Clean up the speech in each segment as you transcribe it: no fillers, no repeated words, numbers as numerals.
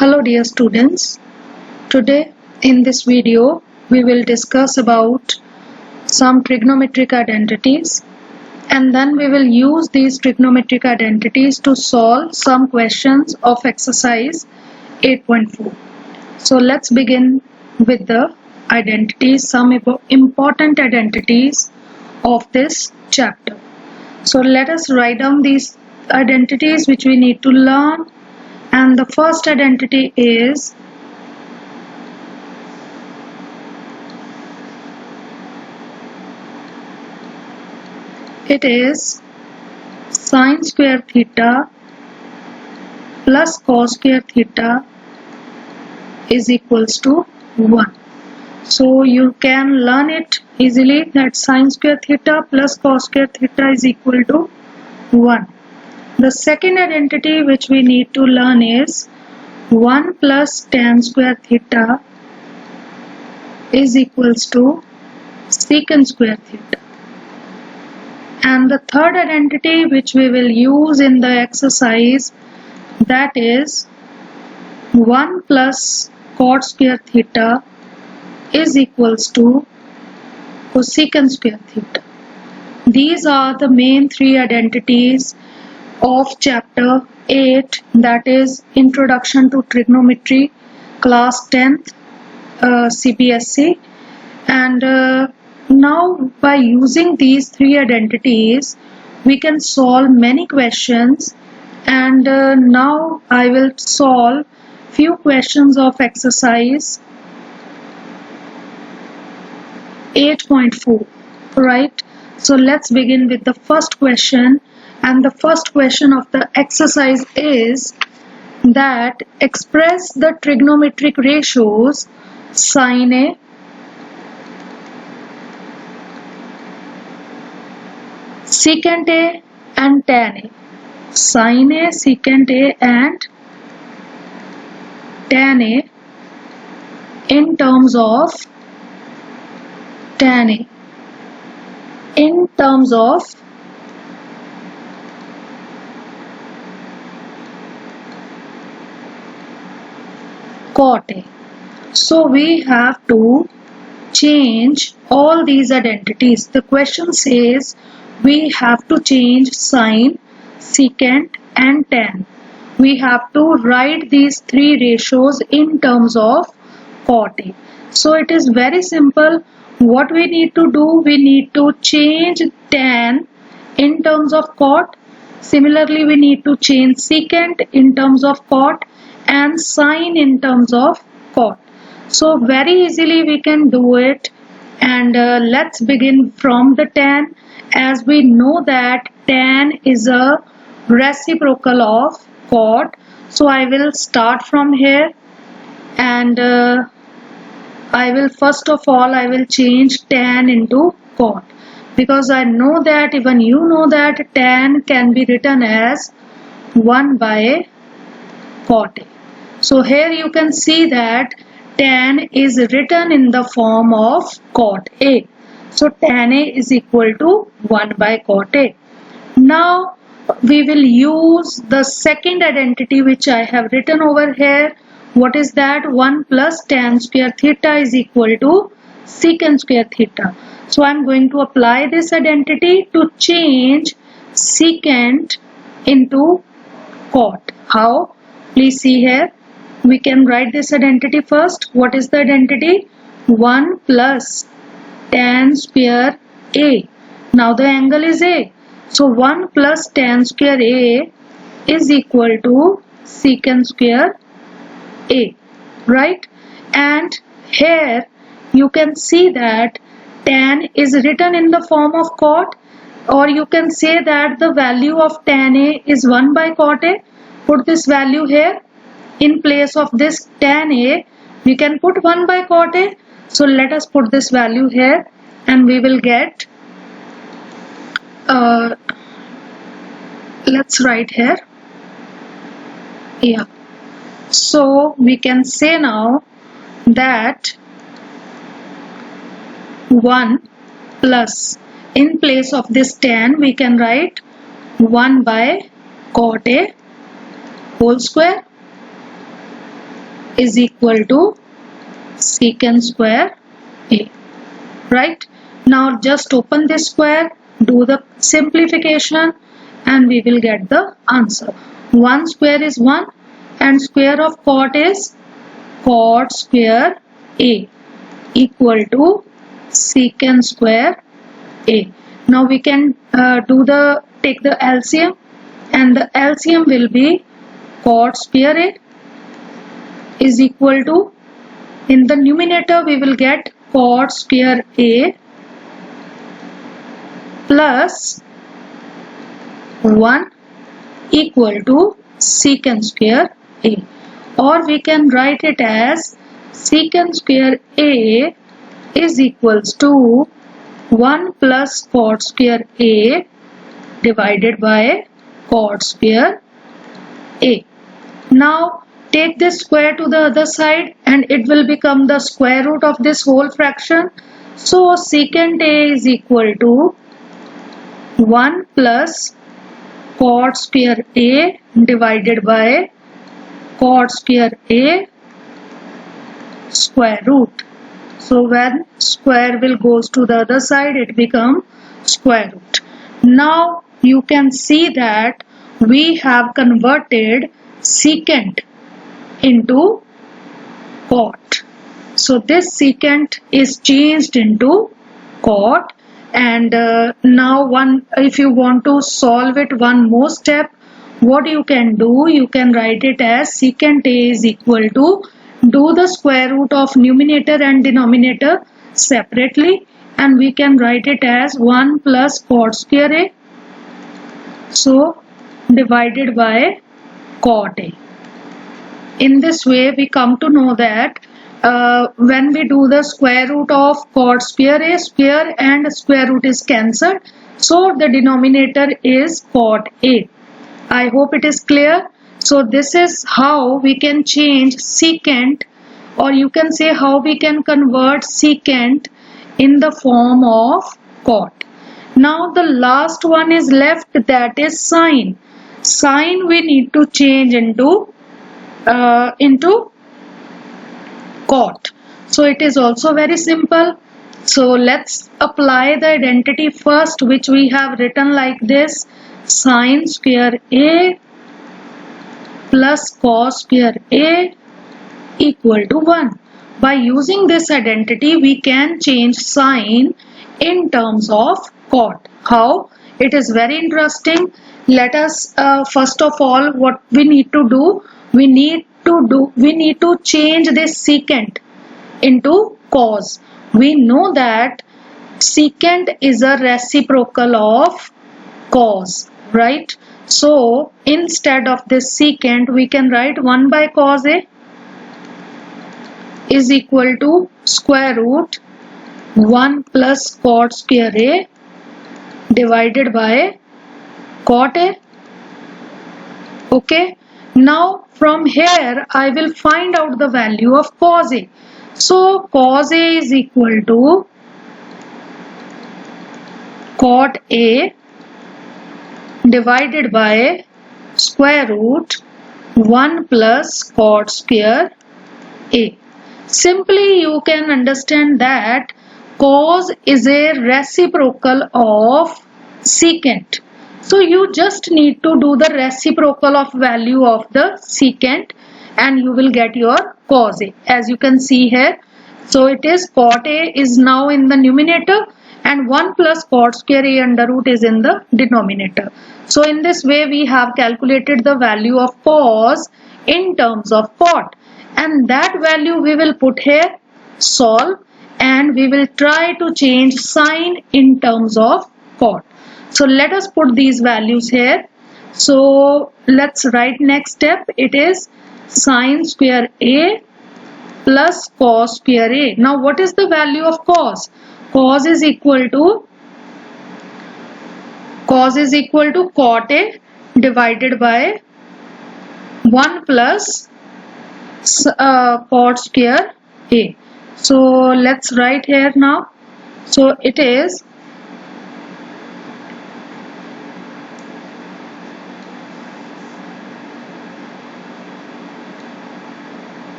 Hello dear students, today in this video we will discuss about some trigonometric identities and then we will use these trigonometric identities to solve some questions of exercise 8.4. So let's begin with the identities, some important identities of this chapter. So let us write down these identities which we need to learn. And the first identity is sine square theta plus cos square theta is equals to 1. So you can learn it easily that sine square theta plus cos square theta is equal to 1. The second identity which we need to learn is 1 plus tan square theta is equals to secant square theta. And the third identity which we will use in the exercise, that is 1 plus cot square theta is equals to cosecant square theta. These are the main three identities of chapter 8, that is Introduction to Trigonometry, class 10th CBSE. And now by using these three identities we can solve many questions, and now I will solve few questions of exercise 8.4, right? So let's begin with the first question. And the first question of the exercise is that express the trigonometric ratios sin A, secant A and tan A. Sin A, secant A and tan A in terms of tan A. In terms of cot A. So we have to change all these identities. The question says we have to change sine, secant and tan. We have to write these three ratios in terms of cot A. So it is very simple. What we need to do, we need to change tan in terms of cot. Similarly, we need to change secant in terms of cot and sine in terms of cot. So very easily we can do it. And let's begin from the tan. As we know that tan is a reciprocal of cot. So I will start from here, and I will first of all change tan into cot, because I know that, even you know that tan can be written as 1 by cot A. So here you can see that tan is written in the form of cot A. So tan A is equal to 1 by cot A. Now we will use the second identity which I have written over here. What is that? 1 plus tan square theta is equal to secant square theta. So I am going to apply this identity to change secant into cot. How? Please see here. We can write this identity first. What is the identity? 1 plus tan square A. Now the angle is A. So 1 plus tan square A is equal to secant square A, right? And here you can see that tan is written in the form of cot, or you can say that the value of tan A is 1 by cot A. Put this value here. In place of this tan A, we can put 1 by cot A. So let us put this value here, and we will get, let's write here. Yeah. So we can say now that 1 plus, in place of this tan, we can write 1 by cot A whole square is equal to secant square A. Right? Now just open this square, do the simplification, and we will get the answer. 1 square is 1 and square of cot is cot square A equal to secant square A. Now we can take the LCM, and the LCM will be cot square A is equal to, in the numerator we will get cot square A plus 1 equal to secant square A, or we can write it as secant square A is equals to 1 plus cot square A divided by cot square A. Now take this square to the other side and it will become the square root of this whole fraction. So secant A is equal to 1 plus cot square A divided by cot square A square root. So when square will goes to the other side, it becomes square root. Now you can see that we have converted secant into cot. So this secant is changed into cot, and now if you want to solve it one more step, what you can do, you can write it as secant A is equal to, do the square root of numerator and denominator separately, and we can write it as 1 plus cot square A, so divided by cot A. In this way we come to know that when we do the square root of cot square A, square and square root is cancelled, so the denominator is cot A. I hope it is clear. So this is how we can change secant, or you can say how we can convert secant in the form of cot. Now the last one is left, that is sine. Sine we need to change into cot. So it is also very simple. So let's apply the identity first, which we have written like this: sine square A plus cos square A equal to 1. By using this identity, we can change sine in terms of cot. How? It is very interesting. Let us first of all, what we need to do, we need to change this secant into cos. We know that secant is a reciprocal of cos, right? So instead of this secant, we can write 1 by cos A is equal to square root 1 plus cot square A divided by cot A. Okay. Now from here I will find out the value of cos A. So cos A is equal to cot A divided by square root 1 plus cot square A. Simply you can understand that cos is a reciprocal of secant. So you just need to do the reciprocal of value of the secant and you will get your cos A, as you can see here. So it is cot A is now in the numerator and 1 plus cot square A under root is in the denominator. So in this way we have calculated the value of cos in terms of cot, and that value we will put here, solve, and we will try to change sine in terms of cot. So let us put these values here. So let's write next step. It is sine square A plus cos square A. Now what is the value of cos? Cos is equal to cot A divided by 1 plus cot square A. So let's write here now. So it is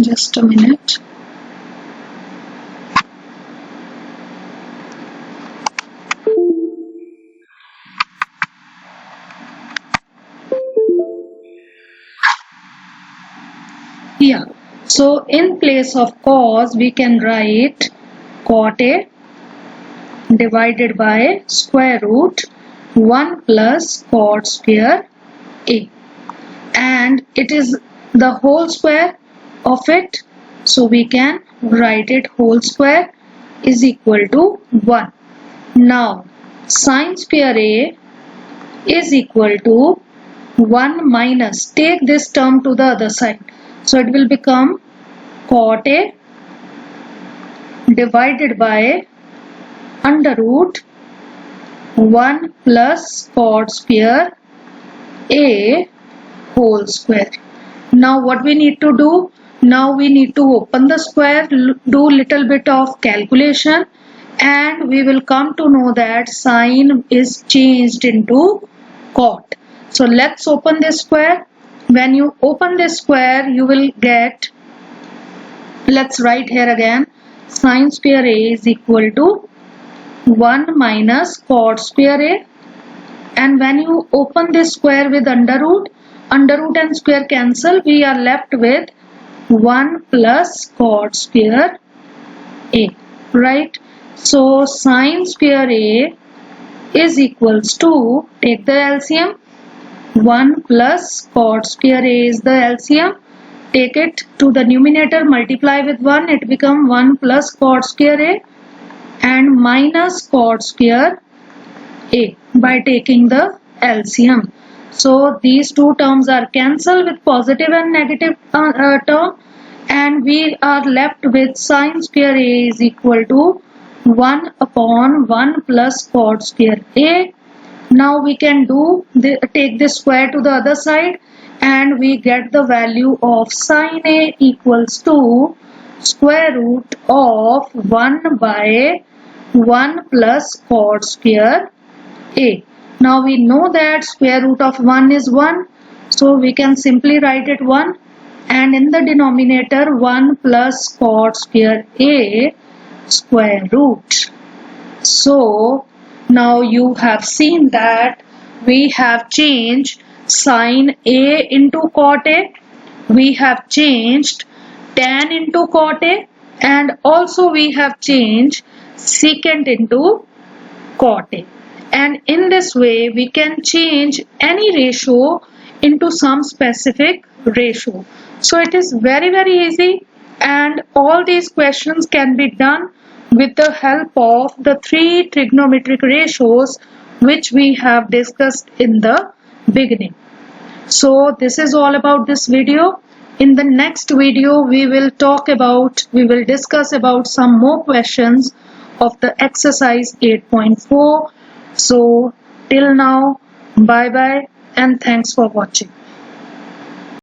Just a minute. Yeah, so in place of cos we can write cot A divided by square root 1 plus cot square A, and it is the whole square of it, so we can write it whole square is equal to 1. Now sine square A is equal to 1 minus, take this term to the other side, so it will become cot A divided by under root 1 plus cot square A whole square. Now what we need to do? Now we need to open the square, do little bit of calculation, and we will come to know that sine is changed into cot. So let's open this square. When you open this square, you will get, let's write here again, sine square A is equal to 1 minus cot square A, and when you open this square with under root and square cancel, we are left with 1 plus cot square A, right? So sine square A is equals to, take the LCM, 1 plus cot square A is the LCM, take it to the numerator, multiply with 1, it become 1 plus cot square A and minus cot square A by taking the LCM. So these two terms are cancelled with positive and negative term, and we are left with sine square A is equal to 1 upon 1 plus cot square A. Now we can take this square to the other side, and we get the value of sine A equals to square root of 1 by 1 plus cot square A. Now we know that square root of 1 is 1, so we can simply write it 1, and in the denominator 1 plus cot square A square root. So now you have seen that we have changed sine A into cot A, we have changed tan into cot A, and also we have changed secant into cot A. And in this way we can change any ratio into some specific ratio. So it is very easy, and all these questions can be done with the help of the 3 trigonometric ratios which we have discussed in the beginning. So this is all about this video. In the next video we will discuss about some more questions of the exercise 8.4. So till now, bye bye and thanks for watching.